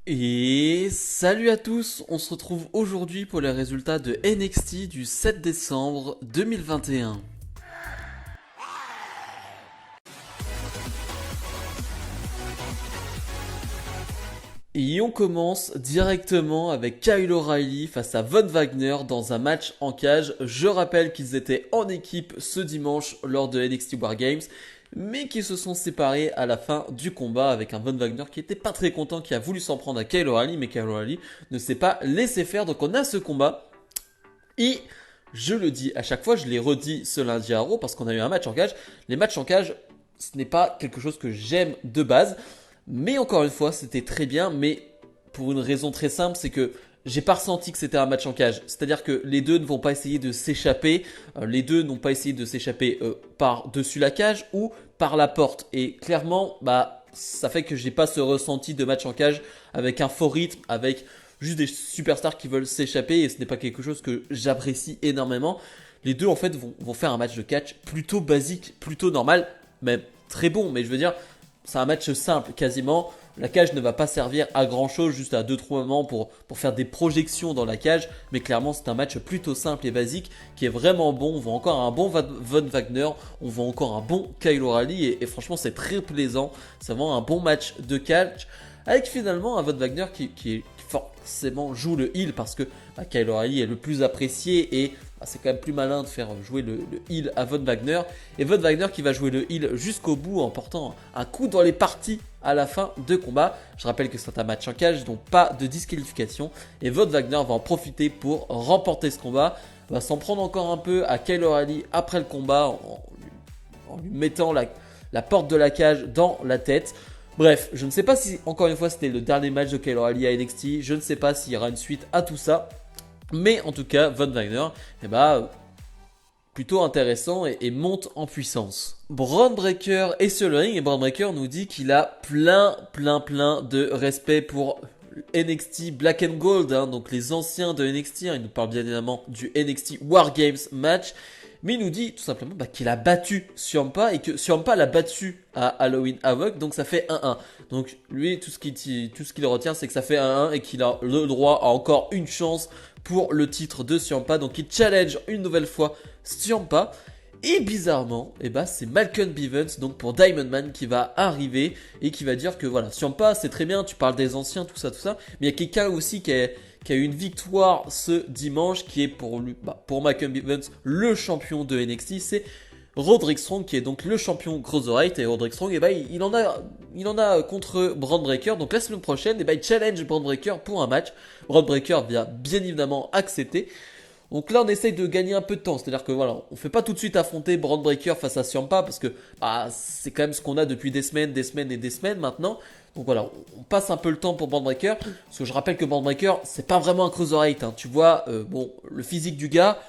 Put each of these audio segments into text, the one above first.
Et salut à tous, on se retrouve aujourd'hui pour les résultats de NXT du 7 décembre 2021. Et on commence directement avec Kyle O'Reilly face à Von Wagner dans un match en cage. Je rappelle qu'ils étaient en équipe ce dimanche lors de NXT War Games, mais qui se sont séparés à la fin du combat avec un Von Wagner qui était pas très content, qui a voulu s'en prendre à Kyle O'Reilly, mais Kyle O'Reilly ne s'est pas laissé faire. Donc on a ce combat. Et je le dis à chaque fois, je l'ai redit ce lundi à Raw parce qu'on a eu un match en cage. Les matchs en cage, ce n'est pas quelque chose que j'aime de base. Mais encore une fois, c'était très bien. Mais pour une raison très simple, c'est que j'ai pas ressenti que c'était un match en cage. C'est-à-dire que les deux ne vont pas essayer de s'échapper. Les deux n'ont pas essayé de s'échapper par-dessus la cage ou par la porte. Et clairement, ça fait que j'ai pas ce ressenti de match en cage avec un faux rythme, avec juste des superstars qui veulent s'échapper, et ce n'est pas quelque chose que j'apprécie énormément. Les deux en fait vont faire un match de catch plutôt basique, plutôt normal, mais très bon. Mais je veux dire, c'est un match simple quasiment. La cage ne va pas servir à grand chose, juste à 2-3 moments pour faire des projections dans la cage. Mais clairement, c'est un match plutôt simple et basique qui est vraiment bon. On voit encore un bon Von Wagner, on voit encore un bon Kyle O'Reilly. Et franchement, c'est très plaisant. C'est vraiment un bon match de catch. Avec finalement un Von Wagner qui forcément joue le heal parce que Kyle O'Reilly est le plus apprécié et c'est quand même plus malin de faire jouer le heal à Von Wagner. Et Von Wagner qui va jouer le heal jusqu'au bout en portant un coup dans les parties à la fin de combat. Je rappelle que c'est un match en cage, donc pas de disqualification. Et Von Wagner va en profiter pour remporter ce combat. Va s'en prendre encore un peu à Kyle O'Reilly après le combat en lui mettant la porte de la cage dans la tête. Bref, je ne sais pas si, encore une fois, c'était le dernier match de Kyle O'Reilly à NXT. Je ne sais pas s'il y aura une suite à tout ça. Mais en tout cas, Von Wagner, plutôt intéressant et monte en puissance. Braun Breaker est sur le ring et Braun Breaker nous dit qu'il a plein de respect pour NXT Black and Gold, donc les anciens de NXT. Il nous parle bien évidemment du NXT War Games match. Mais il nous dit tout simplement qu'il a battu Ciampa et que Ciampa l'a battu à Halloween Havoc, donc ça fait 1-1. Donc lui, tout ce qu'il retient, c'est que ça fait 1-1 et qu'il a le droit à encore une chance pour le titre de Ciampa. Donc il challenge une nouvelle fois Ciampa. Et bizarrement, c'est Malcolm Bivens, donc pour Diamond Man, qui va arriver et qui va dire que voilà, Ciampa, c'est très bien, tu parles des anciens, tout ça, mais il y a quelqu'un aussi qui a eu une victoire ce dimanche, qui est pour lui, pour Malcolm Bivens, le champion de NXT, c'est Roderick Strong, qui est donc le champion Cruiserweight. Et Roderick Strong, il en a contre Braun Breaker. Donc la semaine prochaine, il challenge Braun Breaker pour un match. Braun Breaker vient bien évidemment accepter. Donc là, on essaye de gagner un peu de temps. C'est-à-dire que voilà, on fait pas tout de suite affronter Braun Breaker face à Ciampa parce que c'est quand même ce qu'on a depuis des semaines maintenant. Donc voilà, on passe un peu le temps pour Braun Breaker. Parce que je rappelle que Braun Breaker, c'est pas vraiment un cruiserweight. Tu vois, le physique du gars,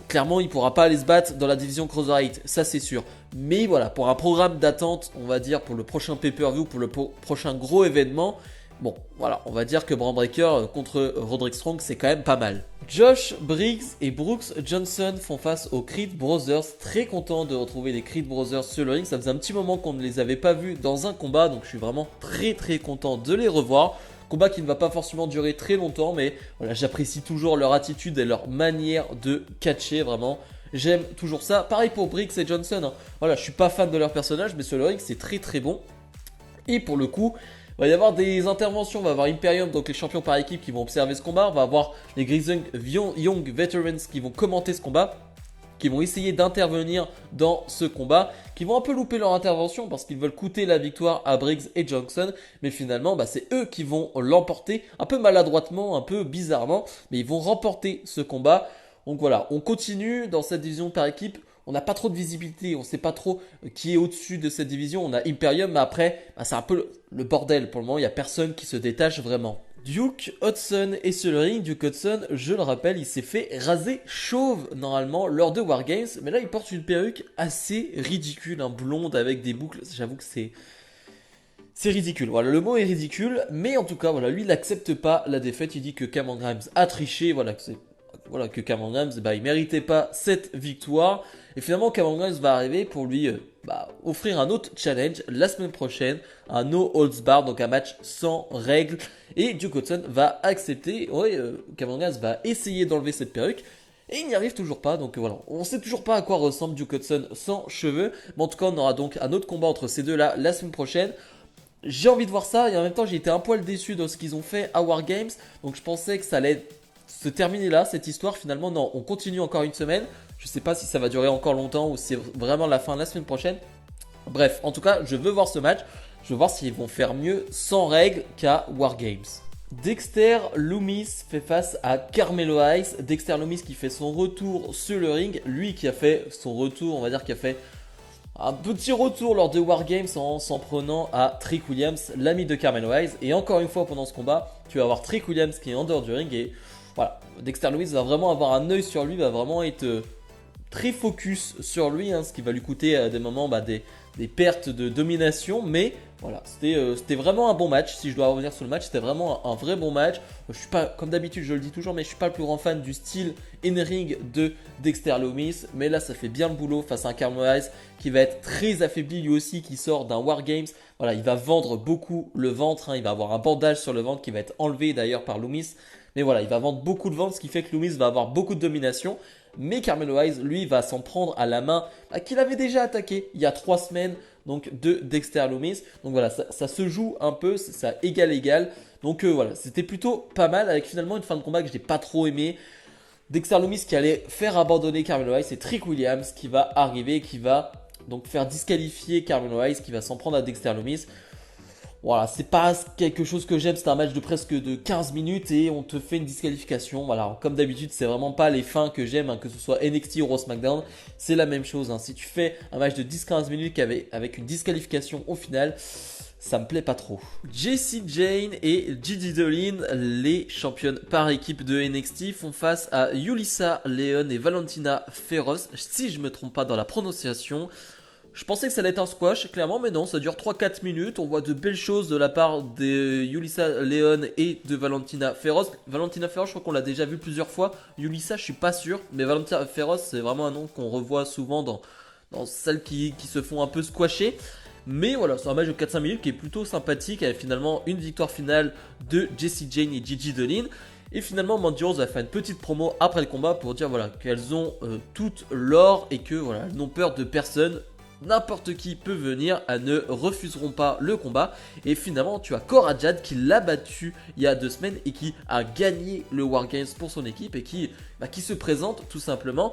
clairement, il pourra pas aller se battre dans la division cruiserweight, ça c'est sûr. Mais voilà, pour un programme d'attente, on va dire pour le prochain pay-per-view, pour le prochain gros événement, bon, voilà, on va dire que Braun Breaker contre Roderick Strong, c'est quand même pas mal. Josh Briggs et Brooks Johnson font face aux Creed Brothers. Très content de retrouver les Creed Brothers sur le ring. Ça faisait un petit moment qu'on ne les avait pas vus dans un combat, donc je suis vraiment très content de les revoir. Combat qui ne va pas forcément durer très longtemps, mais voilà, j'apprécie toujours leur attitude et leur manière de catcher, vraiment. J'aime toujours ça. Pareil pour Briggs et Johnson. Voilà, je suis pas fan de leur personnage, mais sur le ring, c'est très bon. Et pour le coup, il va y avoir des interventions. On va avoir Imperium, donc les champions par équipe, qui vont observer ce combat. On va avoir les Grizzled Young Veterans qui vont commenter ce combat, qui vont essayer d'intervenir dans ce combat, qui vont un peu louper leur intervention parce qu'ils veulent coûter la victoire à Briggs et Johnson, mais finalement c'est eux qui vont l'emporter, un peu maladroitement, un peu bizarrement, mais ils vont remporter ce combat. Donc voilà, on continue dans cette division par équipe. On n'a pas trop de visibilité, on ne sait pas trop qui est au-dessus de cette division. On a Imperium, mais après, c'est un peu le bordel. Pour le moment, il n'y a personne qui se détache vraiment. Duke Hudson est sur le ring. Duke Hudson, je le rappelle, il s'est fait raser chauve normalement lors de War Games, mais là il porte une perruque assez ridicule, blonde avec des boucles. J'avoue que c'est ridicule. Voilà, le mot est ridicule, mais en tout cas, voilà, lui il n'accepte pas la défaite. Il dit que Cameron Grimes a triché, voilà, que c'est voilà, que Cameron Grimes, bah, il méritait pas cette victoire. Et finalement, Cameron Grimes va arriver pour lui offrir un autre challenge la semaine prochaine, un no holds bar, donc un match sans règles. Et Duke Hudson va accepter. Ouais, Cameron Grimes va essayer d'enlever cette perruque. Et il n'y arrive toujours pas, donc voilà. On sait toujours pas à quoi ressemble Duke Hudson sans cheveux. Mais en tout cas, on aura donc un autre combat entre ces deux-là la semaine prochaine. J'ai envie de voir ça, et en même temps, j'ai été un poil déçu de ce qu'ils ont fait à War Games. Donc je pensais que ça allait se terminer là, cette histoire. Finalement, non, on continue encore une semaine. Je sais pas si ça va durer encore longtemps ou si c'est vraiment la fin la semaine prochaine. Bref, en tout cas, je veux voir ce match. Je veux voir s'ils vont faire mieux sans règles qu'à War Games. Dexter Lumis fait face à Carmelo Hayes. Dexter Lumis qui fait son retour sur le ring. Lui qui a fait son retour, on va dire, qui a fait un petit retour lors de War Games en s'en prenant à Trick Williams, l'ami de Carmelo Hayes. Et encore une fois, pendant ce combat, tu vas avoir Trick Williams qui est en dehors du ring. Et voilà, Dexter Lumis va vraiment avoir un œil sur lui, va vraiment être très focus sur lui, ce qui va lui coûter à des moments des pertes de domination. Mais voilà, c'était vraiment un bon match. Si je dois revenir sur le match, c'était vraiment un vrai bon match. Je suis pas, comme d'habitude, je le dis toujours, mais je suis pas le plus grand fan du style in-ring de Dexter Lumis. Mais là, ça fait bien le boulot face à un Carmelo Hayes qui va être très affaibli lui aussi, qui sort d'un War Games. Voilà, il va vendre beaucoup le ventre. Il va avoir un bandage sur le ventre qui va être enlevé d'ailleurs par Lumis. Mais voilà, il va vendre beaucoup de ventre, ce qui fait que Lumis va avoir beaucoup de domination. Mais Carmelo Hayes, lui, va s'en prendre à la main qu'il avait déjà attaqué il y a 3 semaines, donc de Dexter Lumis. Donc voilà, ça se joue un peu, ça égal. Donc voilà, c'était plutôt pas mal avec finalement une fin de combat que je n'ai pas trop aimé. Dexter Lumis qui allait faire abandonner Carmelo Hayes, c'est Trick Williams qui va arriver, qui va donc faire disqualifier Carmelo Hayes, qui va s'en prendre à Dexter Lumis. Voilà, c'est pas quelque chose que j'aime, c'est un match de presque de 15 minutes et on te fait une disqualification. Voilà, comme d'habitude, c'est vraiment pas les fins que j'aime, que ce soit NXT ou Raw SmackDown, c'est la même chose. Si tu fais un match de 10-15 minutes avec une disqualification au final, ça me plaît pas trop. Jessie Jane et Gigi Dolin, les championnes par équipe de NXT, font face à Yulisa Leon et Valentina Feroz, si je me trompe pas dans la prononciation. Je pensais que ça allait être un squash, clairement, mais non, ça dure 3-4 minutes. On voit de belles choses de la part de Yulisa Leon et de Valentina Feroz. Valentina Feroz, je crois qu'on l'a déjà vu plusieurs fois. Yulisa, je suis pas sûr, mais Valentina Feroz, c'est vraiment un nom qu'on revoit souvent dans celles qui se font un peu squasher. Mais voilà, c'est un match de 4-5 minutes qui est plutôt sympathique, avec finalement une victoire finale de Jessie Jane et Gigi Dolin. Et finalement, Mandy Rose va faire une petite promo après le combat pour dire voilà, qu'elles ont toutes l'or et que voilà, elles n'ont peur de personne. N'importe qui peut venir, elles ne refuseront pas le combat. Et finalement, tu as Cora Jade qui l'a battu il y a 2 semaines et qui a gagné le War Games pour son équipe et qui se présente tout simplement.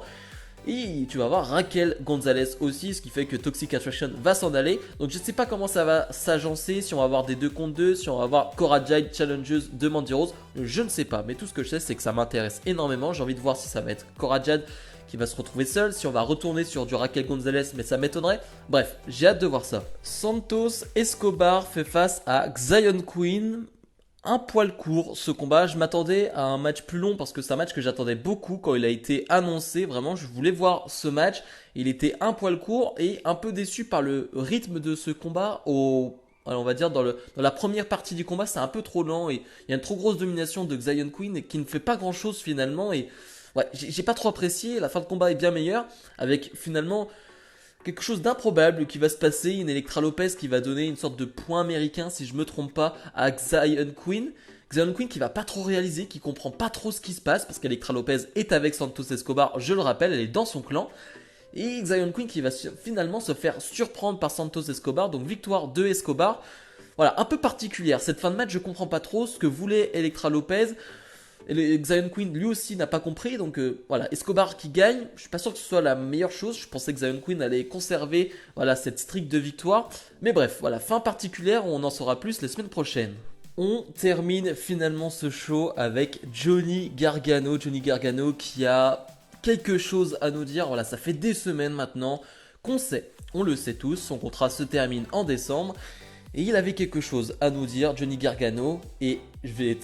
Et tu vas voir Raquel Gonzalez aussi, ce qui fait que Toxic Attraction va s'en aller. Donc je ne sais pas comment ça va s'agencer, si on va avoir des 2 contre 2, si on va avoir Cora Jade challengeuse de Mandy Rose. Je ne sais pas, mais tout ce que je sais c'est que ça m'intéresse énormément. J'ai envie de voir si ça va être Cora Jade qui va se retrouver seul, si on va retourner sur du Raquel Gonzalez, mais ça m'étonnerait. Bref, j'ai hâte de voir ça. Santos Escobar fait face à Zion Queen. Un poil court ce combat, je m'attendais à un match plus long parce que c'est un match que j'attendais beaucoup quand il a été annoncé. Vraiment, je voulais voir ce match. Il était un poil court et un peu déçu par le rythme de ce combat on va dire dans la première partie du combat, c'est un peu trop lent et il y a une trop grosse domination de Zion Queen qui ne fait pas grand chose finalement et ouais, j'ai pas trop apprécié. La fin de combat est bien meilleure avec finalement quelque chose d'improbable qui va se passer, une Elektra Lopez qui va donner une sorte de point américain, si je me trompe pas, à Zion Queen. Zion Queen qui va pas trop réaliser, qui comprend pas trop ce qui se passe, parce qu'Elektra Lopez est avec Santos Escobar, je le rappelle, elle est dans son clan. Et Zion Queen qui va finalement se faire surprendre par Santos Escobar, donc victoire de Escobar. Voilà, un peu particulière. Cette fin de match, je comprends pas trop ce que voulait Elektra Lopez. Et Zion Queen lui aussi n'a pas compris, donc voilà, Escobar qui gagne, je suis pas sûr que ce soit la meilleure chose, je pensais que Zion Queen allait conserver voilà, cette streak de victoire, mais bref, voilà, fin particulière, on en saura plus les semaines prochaines. On termine finalement ce show avec Johnny Gargano qui a quelque chose à nous dire, voilà, ça fait des semaines maintenant qu'on sait, on le sait tous, son contrat se termine en décembre, et il avait quelque chose à nous dire, Johnny Gargano, et je vais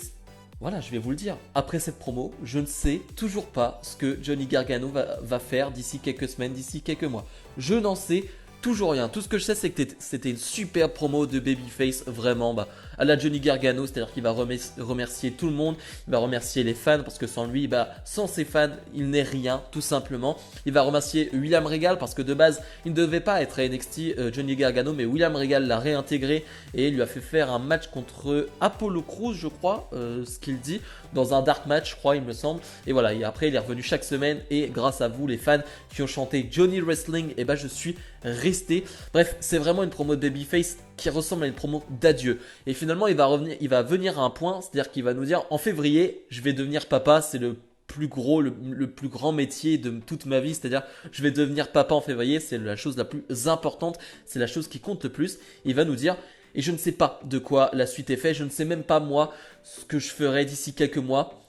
vous le dire. Après cette promo, je ne sais toujours pas ce que Johnny Gargano va faire d'ici quelques semaines, d'ici quelques mois. Je n'en sais toujours rien. Tout ce que je sais, c'est que c'était une super promo de Babyface. Vraiment, à la Johnny Gargano, c'est-à-dire qu'il va remercier tout le monde, il va remercier les fans parce que sans lui, sans ses fans, il n'est rien, tout simplement. Il va remercier William Regal parce que de base, il ne devait pas être à NXT, Johnny Gargano, mais William Regal l'a réintégré et lui a fait faire un match contre Apollo Crews, je crois, ce qu'il dit, dans un dark match, je crois, il me semble. Et voilà, et après, il est revenu chaque semaine et grâce à vous, les fans qui ont chanté Johnny Wrestling, et je suis resté. Bref, c'est vraiment une promo de babyface qui ressemble à une promo d'adieu. Et finalement, il va venir à un point, c'est-à-dire qu'il va nous dire en février, je vais devenir papa, c'est le plus gros, le plus grand métier de toute ma vie, c'est-à-dire je vais devenir papa en février, c'est la chose la plus importante, c'est la chose qui compte le plus. Il va nous dire, et je ne sais pas de quoi la suite est faite, je ne sais même pas moi ce que je ferai d'ici quelques mois,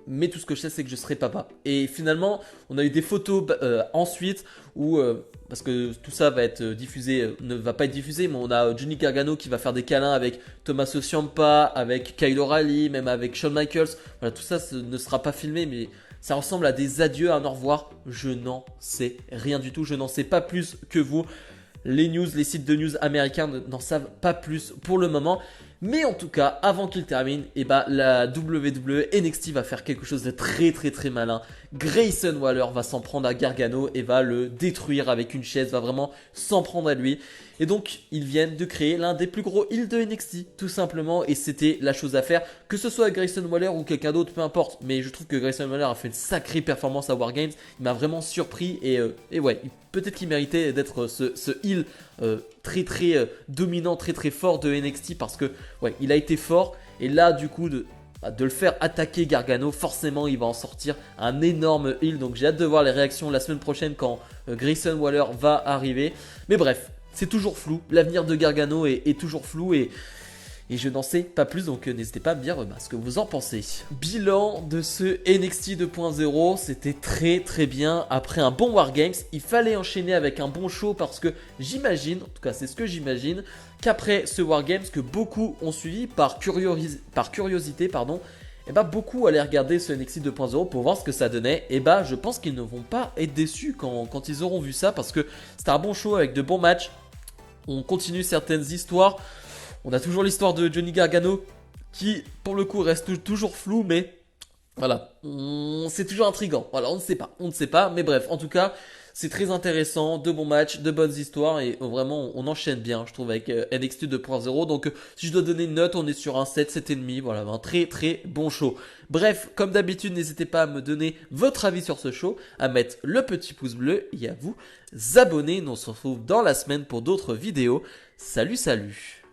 mais tout ce que je sais c'est que je serai papa. Et finalement on a eu des photos ensuite où parce que tout ça va être diffusé, ne va pas être diffusé, mais on a Johnny Gargano qui va faire des câlins avec Tommaso Ciampa, avec Kyle O'Reilly, même avec Shawn Michaels. Voilà, tout ça ne sera pas filmé, mais ça ressemble à des adieux, à un au revoir. Je n'en sais rien du tout, je n'en sais pas plus que vous. Les news, les sites de news américains n'en savent pas plus pour le moment. Mais en tout cas, avant qu'il termine, la WWE NXT va faire quelque chose de très très très malin. Grayson Waller va s'en prendre à Gargano et va le détruire avec une chaise, va vraiment s'en prendre à lui. Et donc, ils viennent de créer l'un des plus gros heels de NXT, tout simplement. Et c'était la chose à faire, que ce soit Grayson Waller ou quelqu'un d'autre, peu importe. Mais je trouve que Grayson Waller a fait une sacrée performance à War Games. Il m'a vraiment surpris et ouais, peut-être qu'il méritait d'être ce heel très très dominant, très très fort de NXT parce que ouais, il a été fort. Et là, du coup, de le faire attaquer Gargano, forcément il va en sortir un énorme heal. Donc j'ai hâte de voir les réactions la semaine prochaine quand Grayson Waller va arriver. Mais bref, c'est toujours flou, l'avenir de Gargano est toujours flou et je n'en sais pas plus, donc n'hésitez pas à me dire ce que vous en pensez. Bilan de ce NXT 2.0, c'était très très bien. Après un bon Wargames, il fallait enchaîner avec un bon show parce que j'imagine, en tout cas c'est ce que j'imagine, qu'après ce Wargames que beaucoup ont suivi par curiosité, beaucoup allaient regarder ce NXT 2.0 pour voir ce que ça donnait. Et je pense qu'ils ne vont pas être déçus quand ils auront vu ça parce que c'était un bon show avec de bons matchs. On continue certaines histoires. On a toujours l'histoire de Johnny Gargano qui, pour le coup, reste toujours flou, mais voilà, c'est toujours intriguant. Voilà, on ne sait pas, mais bref, en tout cas, c'est très intéressant, de bons matchs, de bonnes histoires, et vraiment, on enchaîne bien, je trouve, avec NXT 2.0. Donc, si je dois donner une note, on est sur un 7, 7,5, voilà, un très très bon show. Bref, comme d'habitude, n'hésitez pas à me donner votre avis sur ce show, à mettre le petit pouce bleu et à vous abonner. Nous on se retrouve dans la semaine pour d'autres vidéos. Salut, salut!